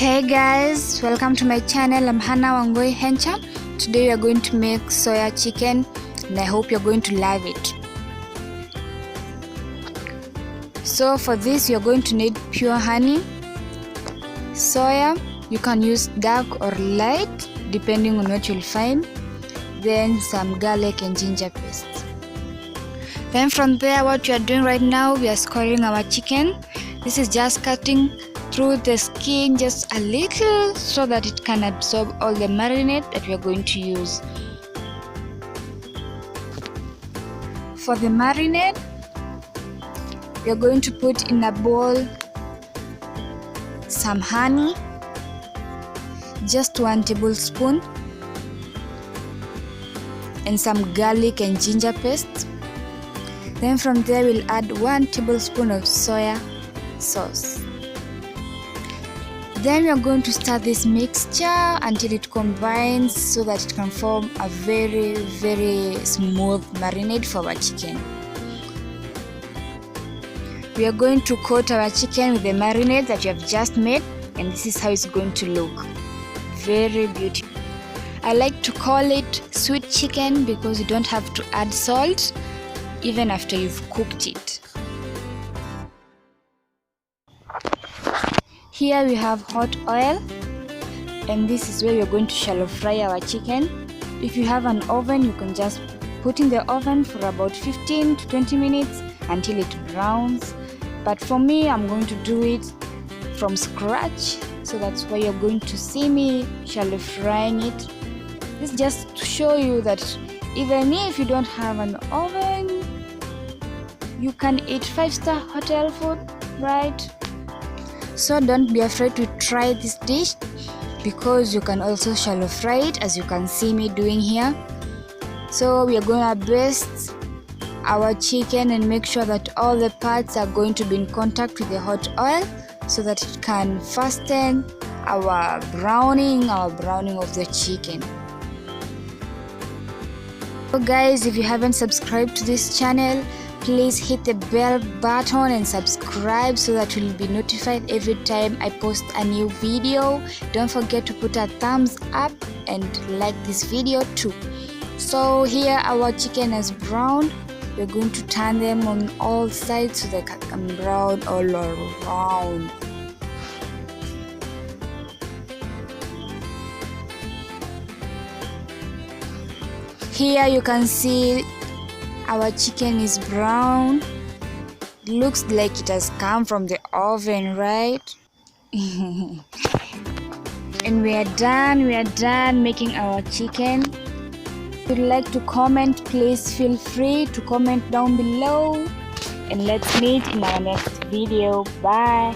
Hey guys, welcome to my channel. I'm Hannah Wangoi Hencha. Today we are going to make soya chicken and I hope you're going to love it. So for this you're going to need pure honey, soya, you can use dark or light depending on what you'll find, then some garlic and ginger paste. Then from there, what we are doing right now, we are scoring our chicken. This is just cutting through the skin just a little so that it can absorb all the marinade that we are going to use. For the marinade, we are going to put in a bowl some honey, just 1 tablespoon, and some garlic and ginger paste. Then from there we'll add 1 tablespoon of soya sauce. Then we are going to stir this mixture until it combines so that it can form a very smooth marinade for our chicken. We are going to coat our chicken with the marinade that we have just made, and this is how it's going to look. Very beautiful. I like to call it sweet chicken because you don't have to add salt even after you've cooked it. Here we have hot oil, and this is where we're going to shallow fry our chicken. If you have an oven, you can just put in the oven for about 15 to 20 minutes until it browns. But for me, I'm going to do it from scratch, so that's why you're going to see me shallow frying it. This is just to show you that even if you don't have an oven, you can eat 5-star hotel food, right? So don't be afraid to try this dish because you can also shallow fry it, as you can see me doing here. So we are going to baste our chicken and make sure that all the parts are going to be in contact with the hot oil so that it can fasten our browning of the chicken. So guys, if you haven't subscribed to this channel, please hit the bell button and subscribe so that you'll be notified every time I post a new video. Don't forget to put a thumbs up and like this video too. So here our chicken is browned. We're going to turn them on all sides so they can brown all around. Here you can see our chicken is brown. It looks like it has come from the oven, right? And we are done making our chicken. If you'd like to comment, please feel free to comment down below, and let's meet in our next video. Bye.